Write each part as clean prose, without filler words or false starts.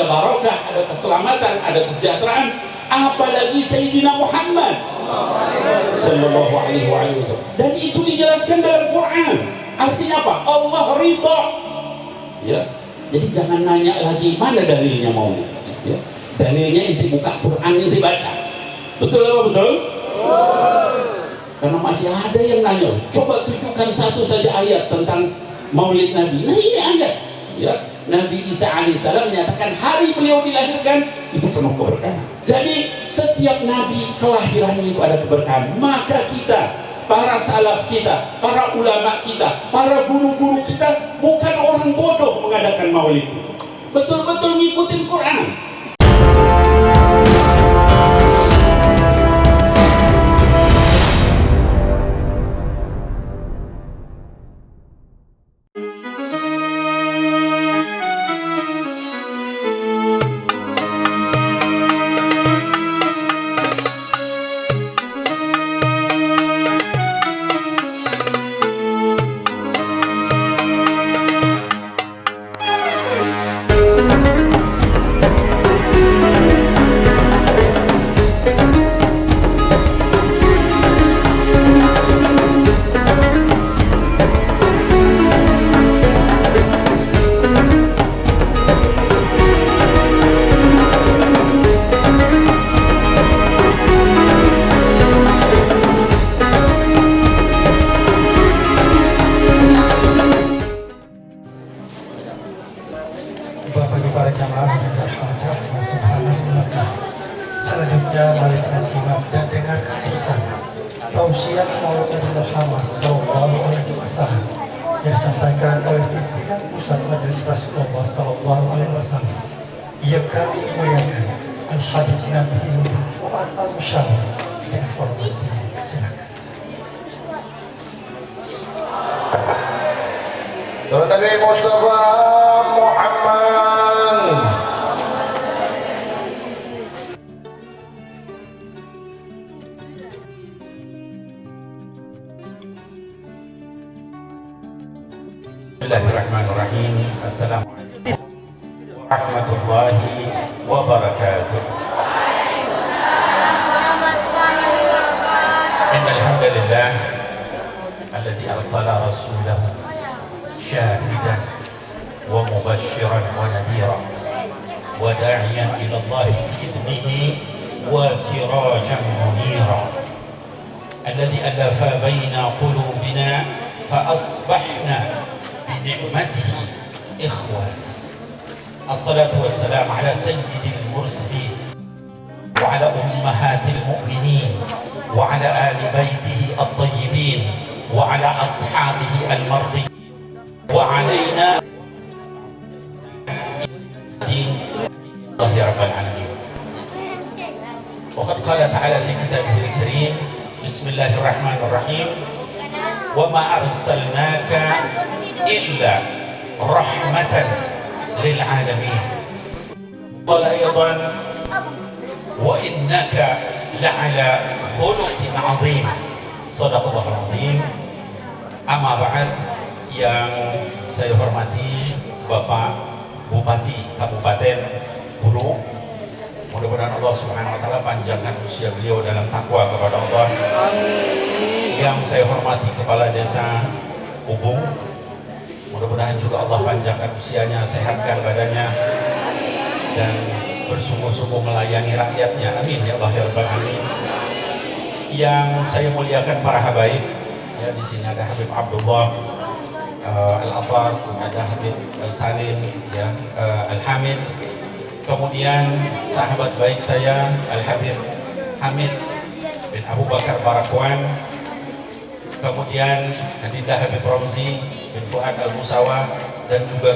ada barokah, ada keselamatan, ada kesejahteraan, apalagi Sayyidina Muhammad sallallahu alaihi wasallam. Dan itu dijelaskan dalam Quran. Artinya apa? Allah ridha. Ya. Jadi jangan nanya lagi mana dalilnya maulid. Ya. Dalilnya inti buka Quran, inti baca. Betul apa betul? Karena masih ada yang nanya, coba tunjukkan satu saja ayat tentang maulid Nabi. Nah ini ayat, ya. Nabi Isa alaihissalam menyatakan hari beliau dilahirkan itu penuh keberkahan. Jadi setiap nabi kelahirannya itu ada keberkahan. Maka kita, para salaf kita, para ulama kita, para guru-guru kita bukan orang bodoh mengadakan maulid. Betul-betul ngikutin Quran. Selanjutnya mari kita simak dan dengarkan bersama tausiah Maulid Nabi Muhammad sallallahu alaihi wasallam yang disampaikan oleh pimpinan pusat Majelis Rasulullah sallallahu alaihi wasallam yang kami muliakan Al-Habib Nabi bin Fuad Al-Musyawir dengan hormat. Silakan. Nabi Mustafa Muhammad. Bismillahirrahmanirrahim. Assalamualaikum warahmatullahi wabarakatuh. Innal hamdalillah alladzi arsala rasulahu syahidan wa mubasysyiran wa nadhira wa da'iyan ila Allah bi'idnihi wa sirajan munira alladzi alafa baina qulubina fa asbahna بنعمته إخوة. الصلاة والسلام على سيد المرسلين وعلى أمهات المؤمنين وعلى آل بيته الطيبين وعلى أصحابه المرضيين وعلينا الله يا رب العالمين. وقد قال تعالى في كتابه الكريم بسم الله الرحمن الرحيم وما أرسلناك إلا رحمة للعالمين. قال أيضا وإنك لعلى خلق عظيم. صدق الله العظيم. Amma ba'd, yang saya hormati Bapak Bupati Kabupaten Hulu, mudah-mudahan Allah Subhanahu wa taala panjangkan usia beliau dalam takwa kepada Allah. Yang saya hormati Kepala Desa Ubung, mudah-mudahan juga Allah panjangkan usianya, sehatkan badannya, dan bersungguh-sungguh melayani rakyatnya. Amin ya Allah ya Rabbal Alamin. Yang saya muliakan para habaib, ya di sini ada Habib Abdullah Al-Abbas, ada Habib Salim, ya Al-Hamid, kemudian sahabat baik saya Al-Habib Hamid bin Abu Bakar Barakwan, kemudian Hadinda Habib Ramzi bin Fuad Al-Musawa, dan juga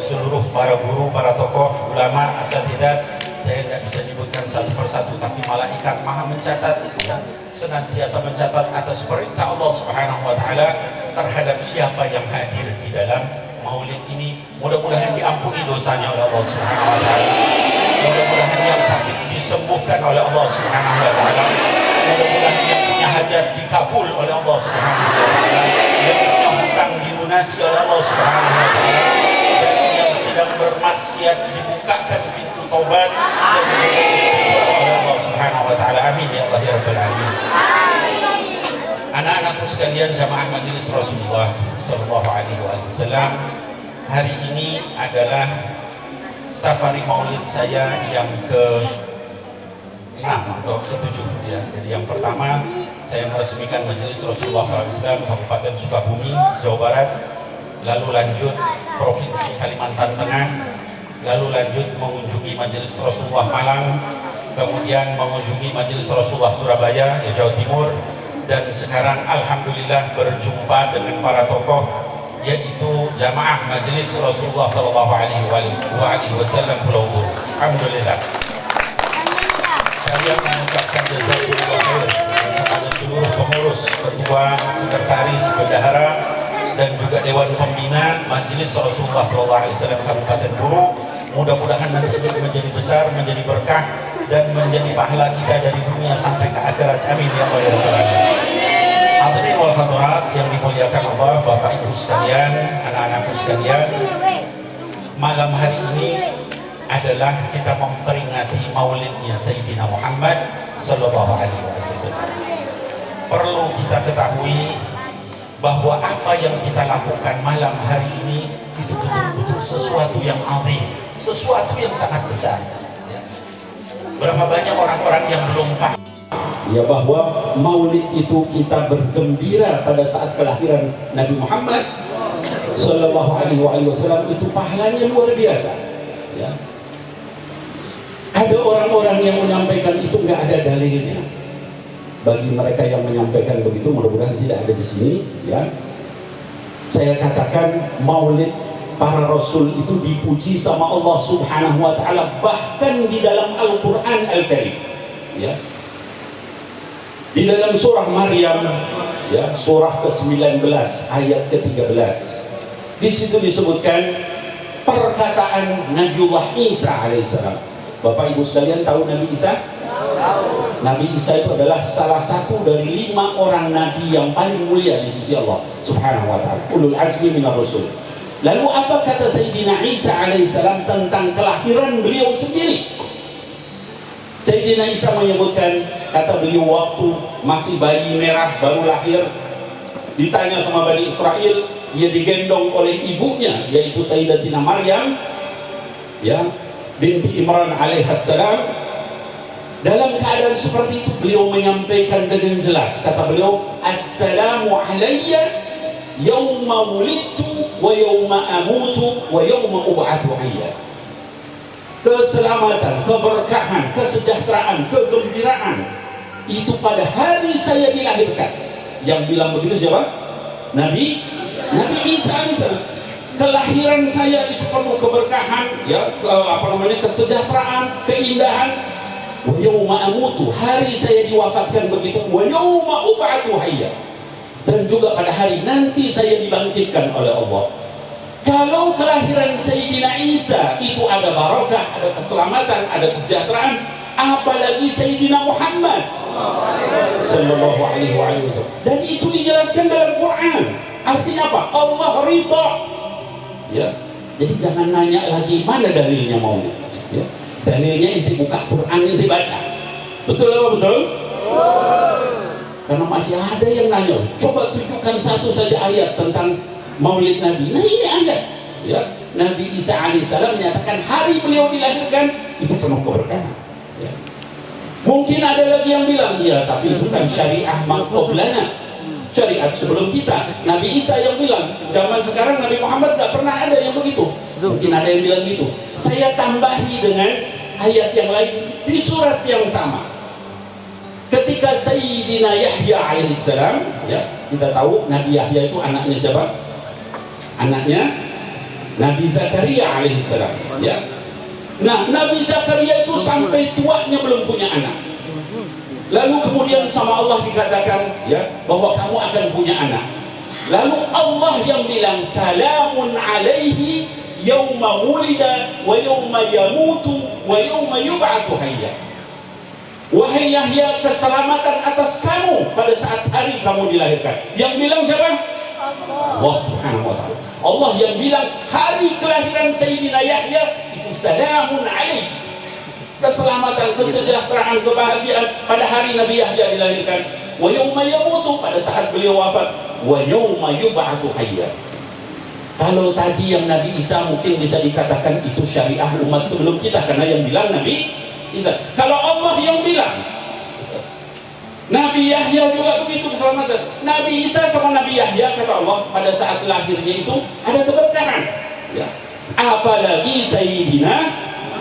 seluruh para guru, para tokoh, ulama, asatidzah. Saya tidak bisa menyebutkan satu persatu, tapi malaikat maha mencatat, ya, senantiasa mencatat atas perintah Allah Subhanahu wa taala terhadap siapa yang hadir di dalam maulid ini. Mudah-mudahan diampuni dosanya oleh Allah Subhanahu wa taala. Mudah-mudahan yang sakit disembuhkan oleh Allah Subhanahu wa taala. Mudah-mudahan yang punya hajat dikabul oleh Allah Subhanahu wa taala. Yang punya hutang dilunasi oleh Allah Subhanahu wa taala. Dan yang sedang bermaksiat dibukakan taubat oleh Allah Subhanahu wa taala. Amin ya Allah ya rabbal alamin. Anak-anakku sekalian, jamaah majelis Rasulullah sallallahu alaihi wasallam, hari ini adalah safari maulid saya yang ke-6 atau ke-7 ya. Jadi yang pertama saya meresmikan majelis Rasulullah SAW Kabupaten Sukabumi, Jawa Barat, lalu lanjut Provinsi Kalimantan Tengah, lalu lanjut mengunjungi majelis Rasulullah Malang, kemudian mengunjungi majelis Rasulullah Surabaya, ya, Jawa Timur, dan sekarang alhamdulillah berjumpa dengan para tokoh, yaitu jamaah majelis Rasulullah Sallallahu Alaihi Wasallam Pulau Buru. Alhamdulillah. Saya mengucapkan jazakumullah khair kepada seluruh pengurus, ketua, sekretaris, bendahara, dan juga dewan pembina majelis Rasulullah Sallallahu Alaihi Wasallam Kabupaten Buru. Mudah-mudahan nanti menjadi besar, menjadi berkah, dan menjadi pahala kita dari dunia sampai ke akhirat. Amin ya Allah ya rabbal alamin. Hadirin wal hadirat yang dimuliakan Allah, Bapak Ibu sekalian, anak-anakku sekalian, malam hari ini adalah kita memperingati maulidnya Sayyidina Muhammad sallallahu alaihi wasallam. Perlu kita ketahui bahwa apa yang kita lakukan malam hari ini itu betul-betul sesuatu yang azim, sesuatu yang sangat besar. Berapa banyak orang-orang yang belum paham ya bahwa maulid itu kita bergembira pada saat kelahiran Nabi Muhammad sallallahu alaihi wasallam, itu pahalanya luar biasa ya. Ada orang-orang yang menyampaikan itu nggak ada dalilnya. Bagi mereka yang menyampaikan begitu, mudah-mudahan tidak ada di sini ya. Saya katakan maulid para rasul itu dipuji sama Allah Subhanahu wa taala, bahkan di dalam Al-Qur'an Al-Karim ya. Di dalam surah Maryam ya, surah ke-19 ayat ke-13, di situ disebutkan perkataan Nabiullah Isa alaihissalam. Bapak Ibu sekalian tahu Nabi Isa? Nabi Isa itu adalah salah satu dari 5 orang nabi yang paling mulia di sisi Allah Subhanahu wa taala, ulul azmi minar rusul. Lalu apa kata Sayyidina Isa alaihissalam tentang kelahiran beliau sendiri? Sayyidina Isa menyebutkan, kata beliau waktu masih bayi merah baru lahir, ditanya sama Bani Israel, dia digendong oleh ibunya yaitu Sayyidatina Maryam ya, binti Imran alaihassalam. Dalam keadaan seperti itu beliau menyampaikan dengan jelas, kata beliau, assalamu alayya yawma wulidtu wa yawma amutu wa yawma ub'atsu hayya. Keselamatan, keberkahan, kesejahteraan, kegembiraan itu pada hari saya dilahirkan. Yang bilang begitu siapa? Nabi Isa alaihissalam. Kelahiran saya itu penuh keberkahan ya, kesejahteraan, keindahan. Wa yawma amutu, hari saya diwafatkan begitu. Wa yawma ub'atsu hayya, dan juga pada hari nanti saya dibangkitkan oleh Allah. Kalau kelahiran Sayyidina Isa itu ada barakah, ada keselamatan, ada kesejahteraan, apalagi Sayyidina Muhammad sallallahu alaihi wasallam. Dan itu dijelaskan dalam Quran. Artinya apa? Allah ridha. Ya. Jadi jangan nanya lagi mana dalilnya maulid. Ya. Dalilnya inti buka Quran, inti baca. Betul apa betul? Karena masih ada yang nanya, coba tunjukkan satu saja ayat tentang maulid Nabi. Nah ini ayat ya. Nabi Isa alaihissalam menyatakan hari beliau dilahirkan itu penuh keberkahan ya. Mungkin ada lagi yang bilang, ya tapi itu kan syariah man qablana, syariat sebelum kita. Nabi Isa yang bilang, zaman sekarang Nabi Muhammad gak pernah ada yang begitu. Mungkin ada yang bilang gitu. Saya tambahi dengan ayat yang lain di surat yang sama. Ketika Sayyidina Yahya alaihissalam ya, kita tahu Nabi Yahya itu anaknya siapa? Anaknya Nabi Zakaria alaihissalam ya. Nah, Nabi Zakaria itu sampai tuanya belum punya anak. Lalu kemudian sama Allah dikatakan ya bahwa kamu akan punya anak. Lalu Allah yang bilang salamun alaihi yauma wulida wa yauma yamutu wa yauma yub'atsu hayya. Wahai Yahya, keselamatan atas kamu pada saat hari kamu dilahirkan. Yang bilang siapa? Allah Subhanahu wa ta'ala. Allah yang bilang hari kelahiran Sayyidina Yahya itu salamun alaihi. keselamatan, kesejahteraan, kebahagiaan pada hari Nabi Yahya dilahirkan. Wa yauma yamutu, pada saat beliau wafat. Wa yauma yub'atsu hayya. Kalau tadi yang Nabi Isa mungkin bisa dikatakan itu syariah umat sebelum kita, karena yang bilang Nabi Isa. Kalau Allah yang bilang, Nabi Yahya juga begitu keselamatan. Nabi Isa sama Nabi Yahya, kata Allah, pada saat lahirnya itu ada keberkahan. Ya. Apalagi Sayyidina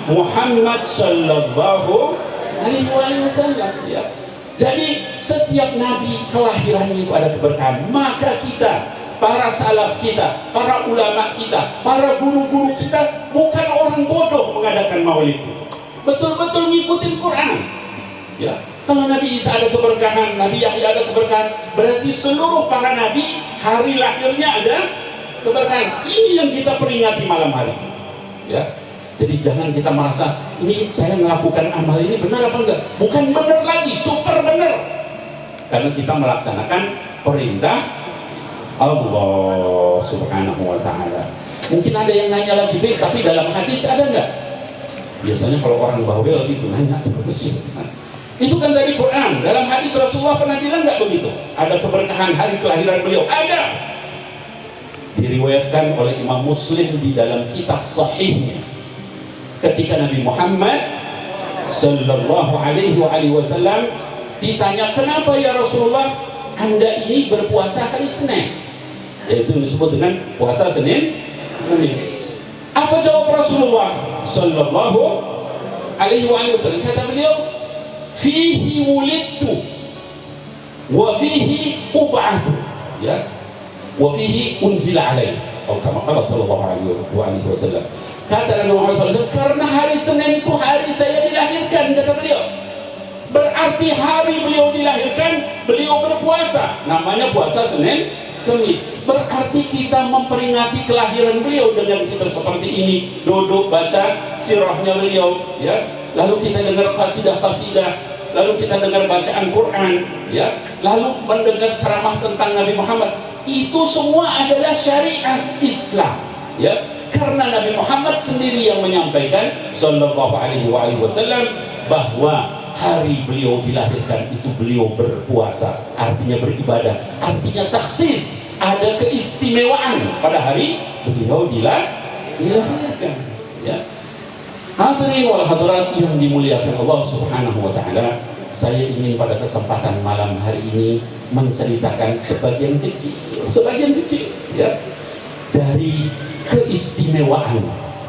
Muhammad sallallahu alaihi wasallam. Ya. Jadi setiap Nabi kelahirannya itu ada keberkahan. Maka kita, para salaf kita, para ulama kita, para guru-guru kita bukan orang bodoh mengadakan maulid. Betul-betul ngikutin Quran. Ya. Kalau Nabi Isa ada keberkahan, Nabi Yahya ada keberkahan, berarti seluruh para nabi hari lahirnya ada keberkahan. Ini yang kita peringati malam hari. Ya. Jadi jangan kita merasa ini saya melakukan amal ini benar apa enggak? Bukan benar lagi, super benar. Karena kita melaksanakan perintah Allah Subhanahu wa taala. Mungkin ada yang nanya lagi, tapi dalam hadis ada enggak? Biasanya kalau orang bawel gitu nanya terus. Itu kan dari Quran. Dalam hadis Rasulullah pernah bilang nggak begitu? Ada keberkahan hari kelahiran beliau. Ada. Diriwayatkan oleh Imam Muslim di dalam kitab sahihnya. Ketika Nabi Muhammad sallallahu alaihi wasallam ditanya, kenapa ya Rasulullah Anda ini berpuasa hari Senin? Yaitu disebut dengan puasa Senin. Apa jawab Rasulullah sallallahu alaihi wasallam? Kata beliau, fihi wulidtu wa fihi ub'atsu, ya, wa fihi unzila alaihi, atau kama qala sallallahu alaihi wasallam. Kata Nabi Muhammad SAW, karena hari Senin itu hari saya dilahirkan, kata beliau. Berarti hari beliau dilahirkan, beliau berpuasa. Namanya puasa Senin Kemis. Berarti kita memperingati kelahiran beliau dengan kita seperti ini, duduk baca sirahnya beliau, ya. Lalu kita dengar qasidah-qasidah, lalu kita dengar bacaan Quran, ya. Lalu mendengar ceramah tentang Nabi Muhammad. Itu semua adalah syariat Islam, ya. Karena Nabi Muhammad sendiri yang menyampaikan sallallahu alaihi wasallam bahwa hari beliau dilahirkan itu beliau berpuasa, artinya beribadah, artinya taksis, ada keistimewaan pada hari beliau dilahirkan, ya. Hadirin wal hadirat yang dimuliakan Allah Subhanahu wa taala, saya ingin pada kesempatan malam hari ini menceritakan sebagian kecil, ya, dari keistimewaan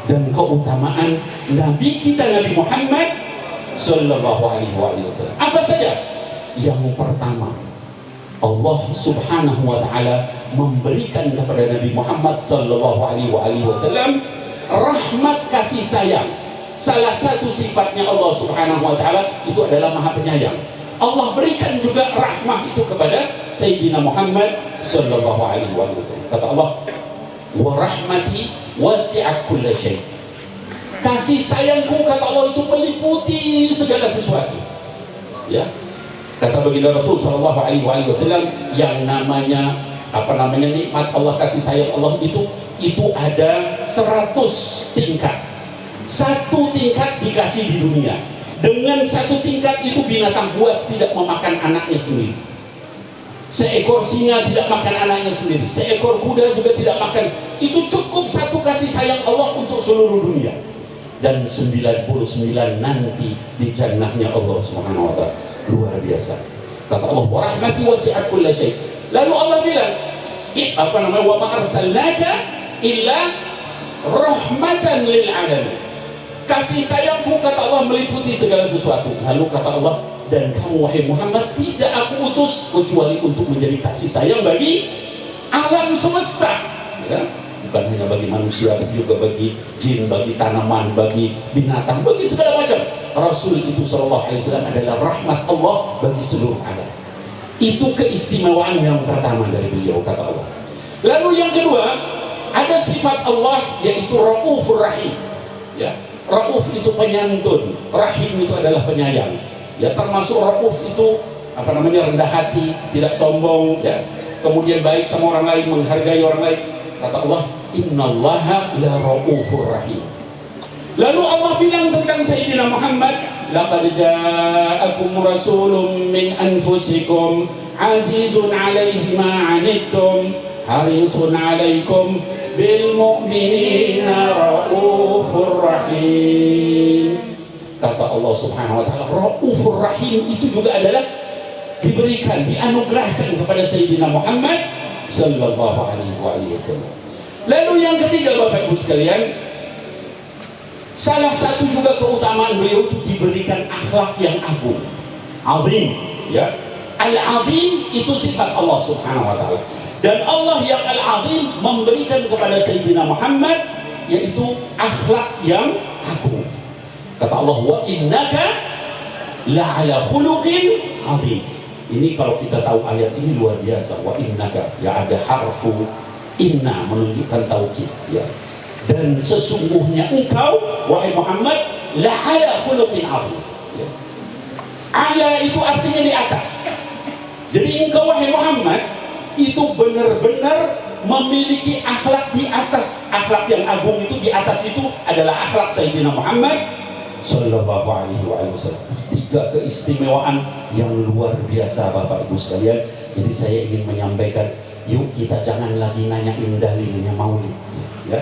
dan keutamaan Nabi kita Nabi Muhammad sallallahu alaihi wasallam. Apa saja? Yang pertama, Allah Subhanahu wa taala memberikan kepada Nabi Muhammad sallallahu alaihi wasallam rahmat kasih sayang. Salah satu sifatnya Allah Subhanahu wa taala itu adalah Maha Penyayang. Allah berikan juga rahmat itu kepada Sayyidina Muhammad sallallahu alaihi wasallam. Kata Allah, wa rahmati wasi'at kulla syai'. Kasih sayangku, kata Allah, itu meliputi segala sesuatu, ya. Kata baginda Rasul sallallahu alaihi wasallam, yang namanya nikmat Allah, kasih sayang Allah itu ada 100 tingkat. Satu tingkat dikasih di dunia. Dengan satu tingkat itu binatang buas tidak memakan anaknya sendiri. Seekor singa tidak makan anaknya sendiri, seekor kuda juga tidak makan. Itu cukup satu kasih sayang Allah untuk seluruh dunia. Dan 99 nanti di jannahnya Allah Subhanahu wa taala. Luar biasa. Kata Allah, wa rahmati wasi'at kulla syai'. Lalu Allah bilang, wa ma arsalnaka illa rahmatan lil alamin. Kasih sayangku, kata Allah, meliputi segala sesuatu. Lalu kata Allah, dan kamu wahai Muhammad tidak aku utus kecuali untuk menjadi kasih sayang bagi alam semesta, ya. Bukan hanya bagi manusia, tapi juga bagi jin, bagi tanaman, bagi binatang, bagi segala macam. Rasul itu sallallahu alaihi wasallam adalah rahmat Allah bagi seluruh alam. Itu keistimewaan yang pertama dari beliau, kata Allah. Lalu yang kedua, ada sifat Allah yaitu Raufur Rahim, ya. Rauf itu penyantun, Rahim itu adalah penyayang. Ya, termasuk Rauf itu rendah hati, tidak sombong, ya. Kemudian baik sama orang lain, menghargai orang lain. Kata Allah, innallaha la raufur rahim. Lalu Allah bilang tentang Sayyidina Muhammad, laqad ja'akum rasulun min anfusikum azizun 'alaihi ma 'anittum harisun 'alaikum bil mu'minina raufur rahim. Kata Allah Subhanahu wa taala, raufur rahim itu juga adalah diberikan, dianugerahkan kepada Sayyidina Muhammad sallallahu alaihi wasallam. Lalu yang ketiga, Bapak Ibu sekalian, salah satu juga keutamaan beliau itu diberikan akhlak yang agung, azim, ya. Al-azim itu sifat Allah Subhanahu wa taala. Dan Allah yang al-azim memberikan kepada Sayyidina Muhammad yaitu akhlak yang agung. Kata Allah, wa innaka la'ala khuluqin azim. Ini kalau kita tahu ayat ini luar biasa. Wa innaka, ya ada harfu inna menunjukkan taukid, ya. Dan sesungguhnya engkau wahai Muhammad la'ala khuluqin azim, ya. Ala itu artinya di atas. Jadi engkau wahai Muhammad itu benar-benar memiliki akhlak di atas. Akhlak yang agung itu di atas itu adalah akhlak Sayyidina Muhammad sallallahu alaihi wasallam. Tiga keistimewaan yang luar biasa Bapak Ibu sekalian. Jadi saya ingin menyampaikan, yuk kita jangan lagi nanyain dalilnya maulid, ya.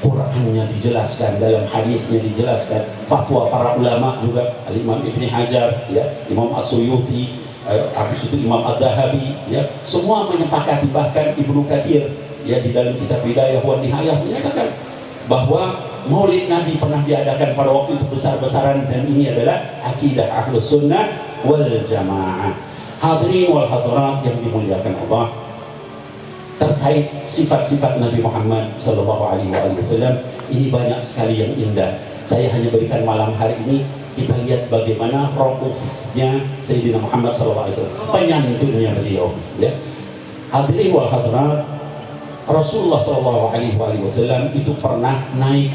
Qurannya dijelaskan, dalam hadisnya dijelaskan, fatwa para ulama juga, Imam Ibn Hajar, ya, Imam As-Suyuti, habis itu Imam Ad-Dahabi, ya, semua menyepakati, bahkan Ibnu Katsir, ya, di dalam kitab Bidayah wa Nihayah menyatakan bahwa Maulid Nabi pernah diadakan pada waktu itu besar-besaran, dan ini adalah akidah Ahlus Sunnah wal Jamaah. Hadirin wal hadirat yang dimuliakan Allah, terkait sifat-sifat Nabi Muhammad sallallahu alaihi wasallam ini banyak sekali yang indah. Saya hanya berikan malam hari ini kita lihat bagaimana raufnya Sayyidina Muhammad sallallahu alaihi wasallam, penyantunnya beliau, ya. Hadirin wal hadirat, Rasulullah sallallahu alaihi wasallam itu pernah naik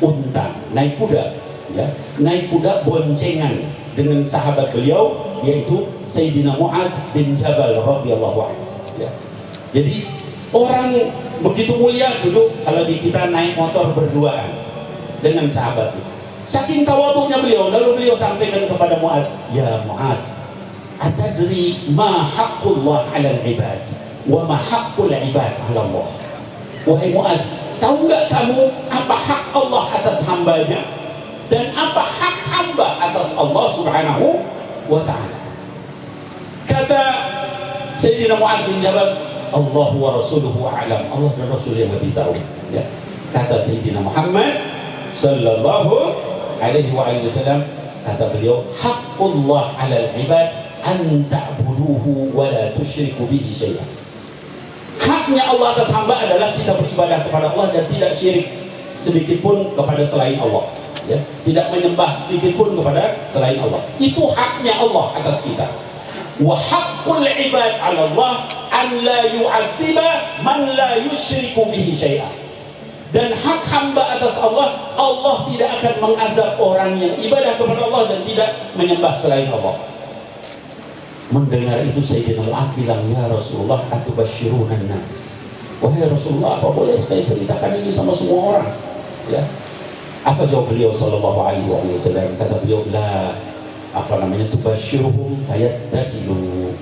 unta, naik kuda, ya, naik kuda boncengan dengan sahabat beliau yaitu Sayyidina Mu'adz bin Jabal radhiyallahu anhu, ya. Jadi orang begitu mulia dulu kalau di kita naik motor berduaan dengan sahabat. Saking tawadhunya beliau, lalu beliau sampaikan kepada Mu'adz, ya Mu'adz, atadri ma haqqullah 'alal ibad wa ma haqqul ibad 'ala Allah. Wahai Mu'adz, tahu nggak kamu apa hak Allah atas hambanya dan apa hak hamba atas Allah Subhanahu wa ta'ala? Kata Sayyidina Mu'adz bin Jabal, Allah wa rasuluhu a'lam, Allah dan Rasul yang lebih tahu, ya. Kata Sayyidina Muhammad sallallahu alaihi wasallam, kata beliau, haqqullah 'alal ibad an ta'buduhu wa la tusyriku bihi syai'an. Haknya Allah atas hamba adalah kita beribadah kepada Allah dan tidak syirik sedikit pun kepada selain Allah, ya. Tidak menyembah sedikit pun kepada selain Allah. Itu haknya Allah atas kita. Wa haqqul ibad 'ala Allah an la yu'adziba man la yusyriku bihi syai'an. Dan hak hamba atas Allah, Allah tidak akan mengazab orang yang ibadah kepada Allah dan tidak menyembah selain Allah. Mendengar itu Sayyidina Mu'adz bilang, ya Rasulullah, atubashiruna nas. Wahai Rasulullah, apa boleh saya ceritakan ini sama semua orang, ya? Apa jawab beliau sallallahu alaihi wasallam? Kata beliau, la tubashiruhum fayattakilu.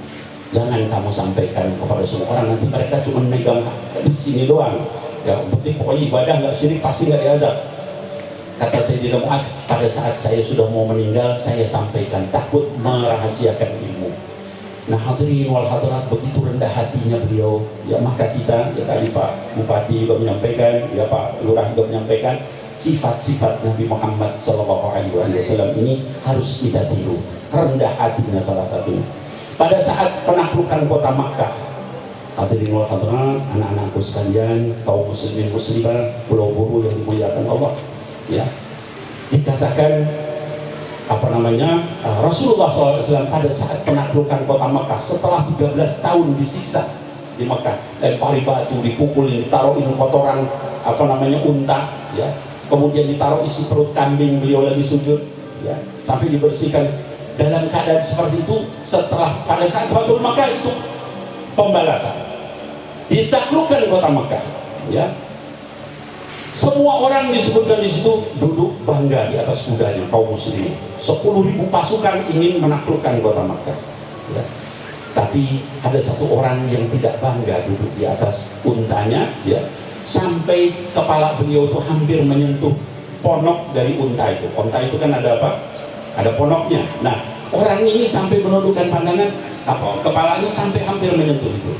Jangan kamu sampaikan kepada semua orang, nanti mereka cuma megang di sini doang, ya. Penting pokoknya ibadah nggak syirik pasti nggak diazab. Kata Sayyidina Mu'adz, pada saat saya sudah mau meninggal, saya sampaikan, takut merahasiakan ilmu. Nah hadirin wal hadirat, begitu rendah hatinya beliau, ya. Maka kita, ya, tadi Pak Bupati juga menyampaikan, ya, Pak Lurah juga menyampaikan, sifat-sifat Nabi Muhammad sallallahu alaihi wasallam ini harus kita tiru. Rendah hatinya salah satunya. Pada saat penaklukan kota Makkah, hadirin wal hadirat, anak-anakku sekalian, kaum muslimin muslimah, Pulau Buru yang dimuliakan Allah, ya, dikatakan Rasulullah SAW pada saat penaklukan kota Makkah, setelah 13 tahun disiksa di Makkah, lempari batu, dipukulin, ditaruhin kotoran unta, ya, kemudian ditaruh isi perut kambing, beliau lagi sujud, ya, sampai dibersihkan. Dalam keadaan seperti itu, setelah pada saat Fathul Makkah itu pembalasan, ditaklukkan kota Makkah, ya. Semua orang disebutkan di situ duduk bangga di atas kudanya kaum muslimin. 10.000 pasukan ingin menaklukkan kota Makkah. Ya. Tapi ada satu orang yang tidak bangga duduk di atas untanya, ya, sampai kepala beliau itu hampir menyentuh ponok dari unta itu. Unta itu kan ada apa? Ada ponoknya. Nah, orang ini sampai menundukkan pandangan, kepalanya sampai hampir menyentuh itu,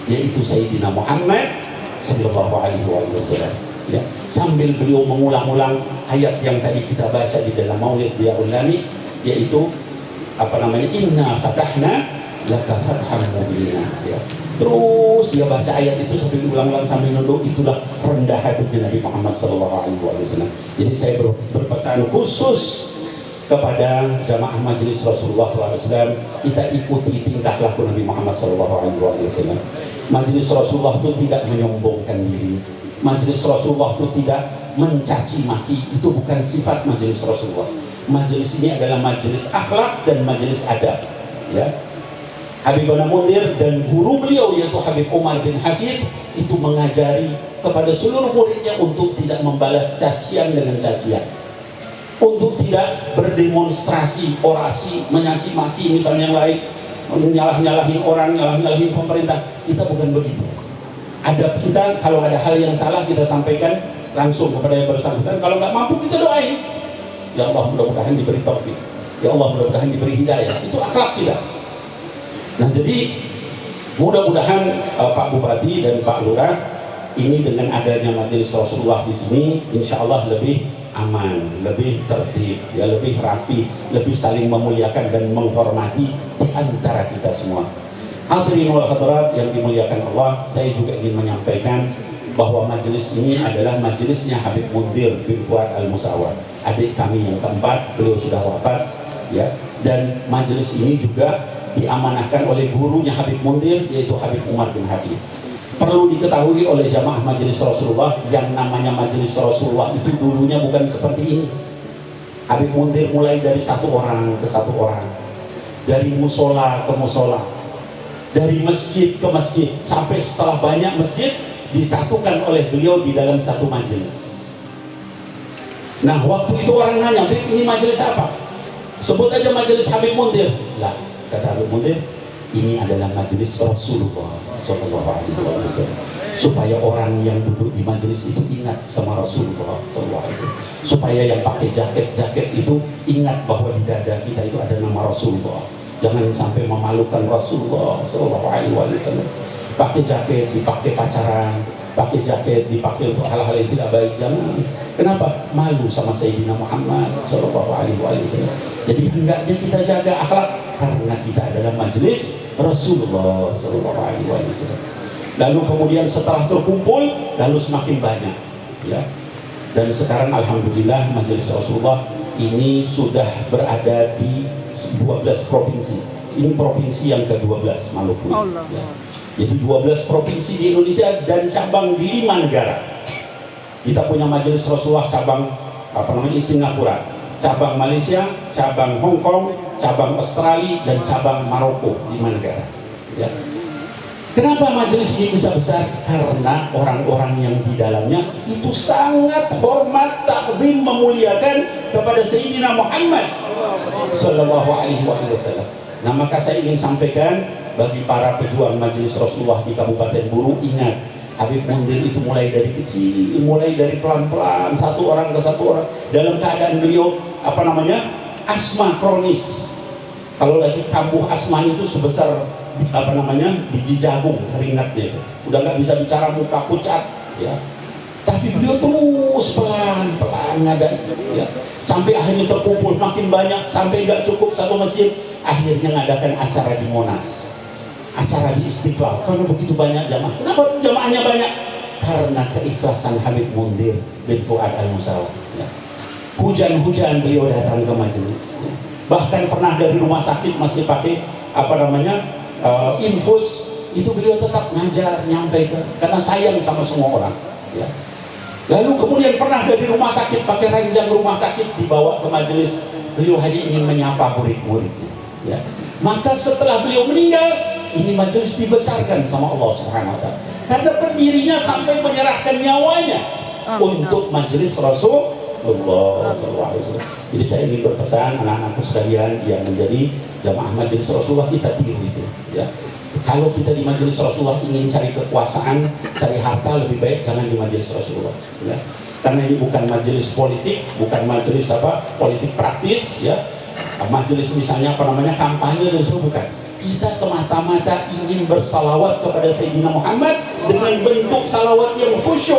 yaitu Sayyidina Muhammad Sallallahu Alaihi Wasallam. Ya, sambil beliau mengulang-ulang ayat yang tadi kita baca di dalam Maulid Diyaul Lami, yaitu apa namanya, Inna Fatahna Laka Fatham Mubina. Ya. Terus dia baca ayat itu sambil diulang-ulang sambil nunduk. Itulah rendah hati Nabi Muhammad SAW. Jadi saya berpesan khusus kepada jamaah majelis Rasulullah SAW, kita ikuti tingkah laku Nabi Muhammad SAW. Majelis Rasulullah itu tidak menyombongkan diri. Majelis Rasulullah itu tidak mencaci maki. Itu bukan sifat majelis Rasulullah. Majelis ini adalah majelis akhlak dan majelis adab. Ya. Habib Mundir dan guru beliau yaitu Habib Umar bin Hafid itu mengajari kepada seluruh muridnya untuk tidak membalas cacian dengan cacian, untuk tidak berdemonstrasi, orasi, menyaci maki misalnya yang lain, nyalah-nyalahin orang, nyalah-nyalahin pemerintah. Kita bukan begitu. Adab kita, kalau ada hal yang salah kita sampaikan langsung kepada yang bersangkutan. Kalau nggak mampu kita doain, ya Allah mudah-mudahan diberi taufik, ya Allah mudah-mudahan diberi hidayah. Itu akhlak kita. Nah, jadi mudah-mudahan Pak Bupati dan Pak Lurah ini dengan adanya majelis Rasulullah di sini, insya Allah lebih aman, lebih tertib, ya, lebih rapi, lebih saling memuliakan dan menghormati di antara kita semua. Hadirin wal hadirat yang dimuliakan Allah, saya juga ingin menyampaikan bahwa majelis ini adalah majelisnya Habib Mundir bin Fuad Al-Musawwar, adik kami yang keempat, beliau sudah wafat, ya, dan majelis ini juga diamanahkan oleh gurunya Habib Mundir yaitu Habib Umar bin Hafid. Perlu diketahui oleh jamaah majelis Rasulullah, yang namanya majelis Rasulullah itu dulunya bukan seperti ini. Habib Mundir mulai dari satu orang ke satu orang, dari musola ke musola, dari masjid ke masjid, sampai setelah banyak masjid disatukan oleh beliau di dalam satu majelis. Nah, waktu itu orang nanya, ini majelis apa? Sebut aja majelis Habib Mundir. Lah, kata Habib Mundir, ini adalah majelis Rasulullah SAW, supaya orang yang duduk di majelis itu ingat sama Rasulullah SAW, supaya yang pakai jaket-jaket itu ingat bahwa di dada kita itu ada nama Rasulullah. Jangan sampai memalukan Rasulullah SAW. Pakai jaket dipakai pacaran, pakai jaket dipakai untuk hal-hal yang tidak baik, jangan. Kenapa? Malu sama Sayyidina Muhammad SAW. Jadi hendaknya kita jaga akhlak karena kita adalah majelis Rasulullah SAW. Lalu kemudian setelah terkumpul, lalu semakin banyak, ya. Dan sekarang alhamdulillah majelis Rasulullah ini sudah berada di 12 provinsi. Ini provinsi yang ke-12 Maluku. Ya. Jadi 12 provinsi di Indonesia dan cabang di 5 negara. Kita punya majelis Rasulullah cabang di Singapura, cabang Malaysia, cabang Hong Kong, cabang Australia, dan cabang Maroko, 5 negara. Ya. Kenapa majelis ini bisa besar? Karena orang-orang yang di dalamnya itu sangat hormat, takzim, memuliakan kepada Sayyidina Muhammad Sallallahu Alaihi Wasallam. Nah, maka saya ingin sampaikan bagi para pejuang majelis Rasulullah di Kabupaten Buru, ingat, Habib Mundir itu mulai dari kecil, mulai dari pelan-pelan, satu orang ke satu orang, dalam keadaan beliau asma kronis. Kalau lagi kambuh asma itu sebesar biji jagung, keringatnya itu udah nggak bisa bicara, muka pucat, ya. Tapi beliau terus pelan-pelan ngadain, ya. Sampai akhirnya terkumpul makin banyak, sampai nggak cukup satu masjid, akhirnya ngadakan acara di Monas, acara di Istiqlal, karena begitu banyak jamaah. Kenapa jamaahnya banyak? Karena keikhlasan Habib Mundir bin Fuad Al-Musawwar, ya. Hujan-hujan beliau datang ke majelis, ya. Bahkan pernah dari rumah sakit masih pakai infus, itu beliau tetap ngajar, nyampaikan karena sayang sama semua orang, ya. Lalu kemudian pernah dari rumah sakit pakai ranjang rumah sakit dibawa ke majelis, beliau hanya ingin menyapa murid-muridnya, ya. Maka setelah beliau meninggal, ini majelis dibesarkan sama Allah Subhanahu wa taala. Karena pendirinya sampai menyerahkan nyawanya untuk majelis Rasulullah SAW. Jadi saya ingin berpesan anak-anakku sekalian yang menjadi jamaah majelis Rasulullah, kita tiru itu ya. Kalau kita di majelis Rasulullah ingin cari kekuasaan, cari harta, lebih baik jangan di majelis Rasulullah ya. Karena ini bukan majelis politik, bukan majelis politik praktis ya. Majelis misalnya kampanye dan sebagainya, bukan. Kita semata-mata ingin bersalawat kepada Sayyidina Muhammad dengan bentuk salawat yang khusyuk.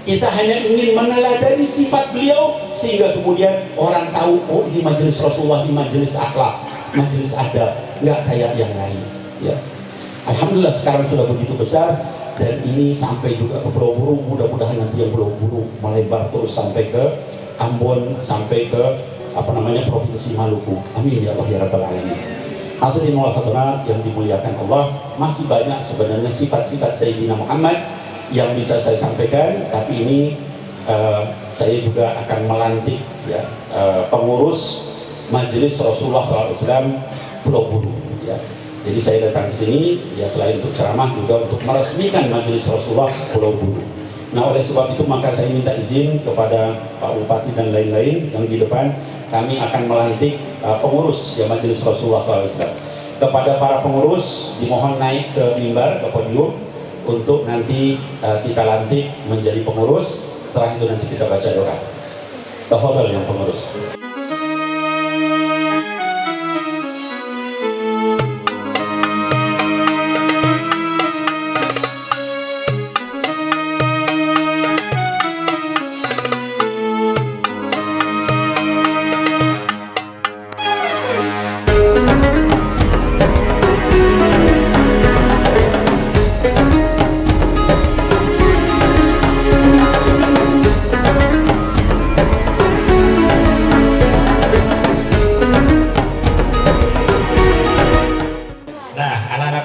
Kita hanya ingin meneladani sifat beliau sehingga kemudian orang tahu, oh ini majelis Rasulullah, ini majelis akhlak, majelis adab, nggak kayak yang lain ya. Alhamdulillah sekarang sudah begitu besar dan ini sampai juga ke Pulau Buru. Mudah-mudahan nanti yang Pulau Buru melebar terus sampai ke Ambon, sampai ke Provinsi Maluku. Amin ya Allah ya Rabbal Alamin. Hadirin wal hadirat yang dimuliakan Allah, masih banyak sebenarnya sifat-sifat Sayyidina Muhammad yang bisa saya sampaikan, tapi ini saya juga akan melantik ya, pengurus Majelis Rasulullah SAW Pulau Buru ya. Jadi saya datang ke sini ya selain untuk ceramah juga untuk meresmikan Majelis Rasulullah Pulau Buru. Nah oleh sebab itu maka saya minta izin kepada Pak Bupati dan lain-lain yang di depan, kami akan melantik pengurus ya Majelis Rasulullah SAW. Kepada para pengurus dimohon naik ke mimbar, ke podium untuk nanti kita lantik menjadi pengurus. Setelah itu nanti kita baca doa. Tafadhal yang pengurus.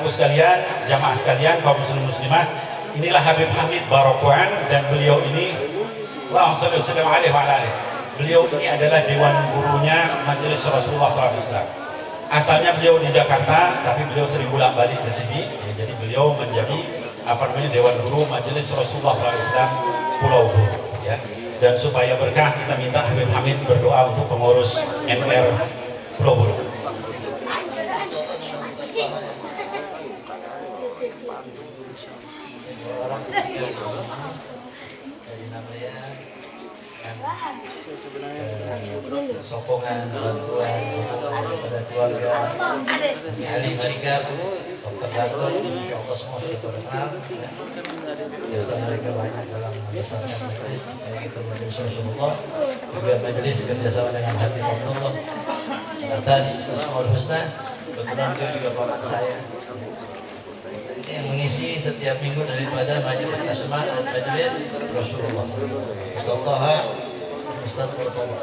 Sekalian, jamaah sekalian, kaum muslim muslimat, inilah Habib Hamid Barokuan dan beliau ini, beliau ini adalah dewan gurunya Majelis Rasulullah SAW. Asalnya beliau di Jakarta, tapi beliau sering bolak-balik ke sini, ya, jadi beliau menjadi dewan guru Majelis Rasulullah SAW Pulau Buru. Ya. Dan supaya berkah, kita minta Habib Hamid berdoa untuk pengurus MR Pulau Buru. Sokongan bantuan kepada keluarga ahli mereka, Dr. Gatot, insya Allah semua sudah berkenal. Biasa mereka banyak dalam membesarkan majelis, baik itu majelis Rasulullah, juga majelis kerjasama dengan Habib Abdullah atas Asmaul Husna. Kebetulan beliau juga bapak saya yang mengisi setiap minggu daripada majelis Asma dan majelis Rasulullah. Ustaz Taha, Ustaz Murtala,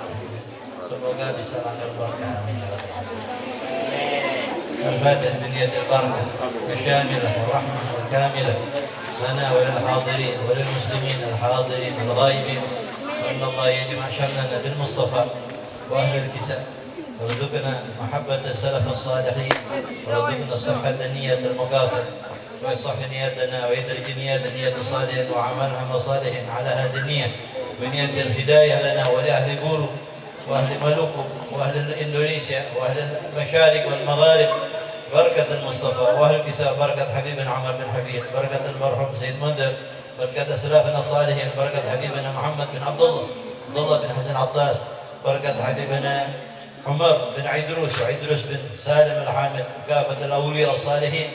semoga bisa lancar berkah. Amin. الفاتح بنية البركة الشاملة والرحمة الكاملة لنا وللحاضرين وللمسلمين الحاضرين الغائبين، وأن الله يجمع شملنا بالمصطفى وأهل الكساء، وارزقنا محبة السلف الصالحين، ورزقنا الصحة النية المقاصد، ويصح نيتنا ويدرج نية صالح وعملها مصالح على هذه النية، ونية الهداية لنا ولأهل بورو وأهل ملوكو وأهل إندونيسيا وأهل المشارق والمغارب، بركة المصطفى وأهل الكساء، بركة حبيبنا عمر بن حفيظ، بركة المرحوم سيد منذر، بركة أسلافنا الصالحين، بركة حبيبنا محمد بن عبد الله بن حسن عطاس، بركة حبيبنا عمر بن عيدروس وعيدروس بن سالم الحامد، كافة الأولياء الصالحين،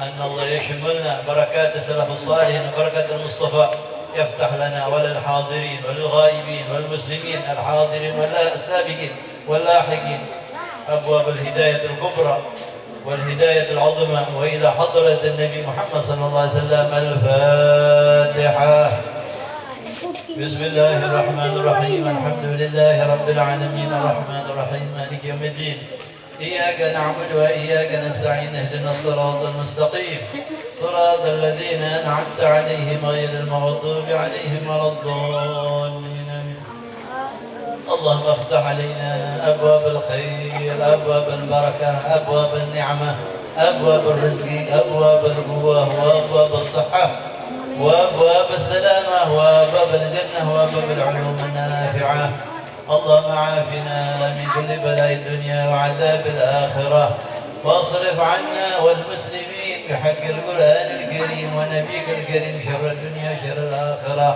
أن الله يشملنا بركات السلف الصالحين وبركة المصطفى، يفتح لنا وللحاضرين وللغائبين والمسلمين الحاضرين والسابقين واللاحقين أبواب الهداية الكبرى والهداية العظمى، وإلى حضرة النبي محمد صلى الله عليه وسلم. الفاتحة. بسم الله الرحمن الرحيم. الحمد لله رب العالمين الرحمن الرحيم مالك يوم الدين، إياك نعبد وإياك نستعين، اهدنا الصراط المستقيم صراط الذين أنعمت عليهم غير المغضوب عليهم ولا الضالين. اللهم افتح علينا أبواب الخير، أبواب البركة، أبواب النعمة، أبواب الرزق، أبواب القوة وأبواب الصحة، وأبواب السلامة وأبواب الجنة وأبواب العلوم النافعة. اللهم عافنا من كل بلاء الدنيا وعذاب الآخرة، واصرف عنا والمسلمين بحق القرآن الكريم ونبيك الكريم شر الدنيا شر الآخرة.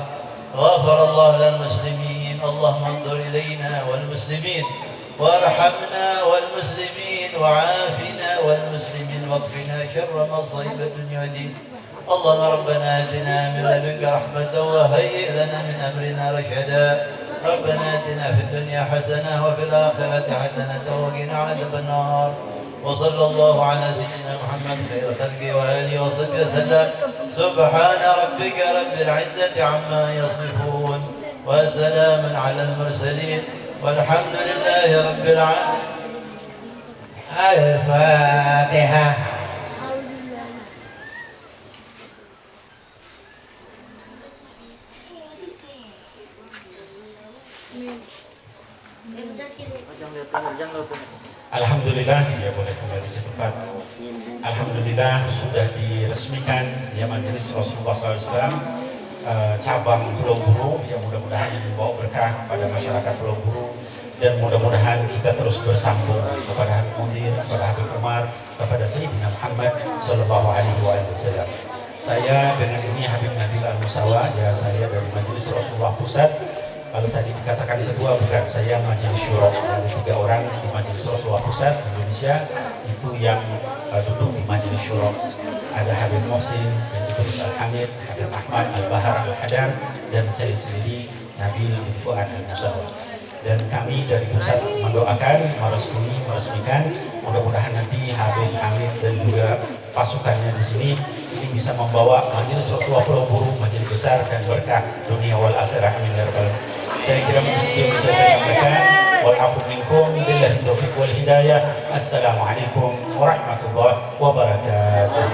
غفر الله للمسلمين. اللهم انظر إلينا والمسلمين، وارحمنا والمسلمين، وعافنا والمسلمين، واكفنا شر مصائب الدنيا والدين. اللهم ربنا آتنا من لدنك رحمة وهيئ لنا من أمرنا رشدا. ربنا آتنا في الدنيا حسنة وفي الآخرة حسنة وقنا عذاب النار. وصلى الله على سيدنا محمد خير خلقه وآله وصحبه وسلم. سبحان ربك رب العزة عما يصفون وسلام على المرسلين والحمد لله رب العالمين. الفاتحة. Alhamdulillah, ya boleh kembali ke tempat. Alhamdulillah sudah diresmikan ya Majelis Rasulullah SAW cabang Pulau Buru, yang mudah-mudahan ini membawa berkah kepada masyarakat Pulau Buru, dan mudah-mudahan kita terus bersambung kepada Habib Munir, kepada Habib Umar, kepada Sayyidina Muhammad Sallallahu Alaihi Wasallam. Saya dengan ini Habib Nabil Al-Musawa, ya saya dari Majelis Rasulullah Pusat. Kalau tadi dikatakan kedua, bukan, saya Majelis Syuro. Ada 3 orang di Majelis Rasulullah Pusat Indonesia itu yang duduk di Majelis Syuro. Ada Habib Mohsin, dan Idris Al-Hamid, Habib Ahmad Al-Bahar Al-Hadar, dan saya sendiri Nabil bin Fuad Al-Musawa. Dan kami dari pusat mendoakan, meresmikan, mudah-mudahan nanti Habib Hamid dan juga pasukannya di sini ini bisa membawa Majelis Rasulullah Pulau Buru majelis besar dan berkah dunia wal akhirah. Amin ya rabbal alamin. Saya kira mungkin bisa saya sampaikan. Wal minkum billahi taufiq wal hidayah. Assalamualaikum warahmatullahi wabarakatuh.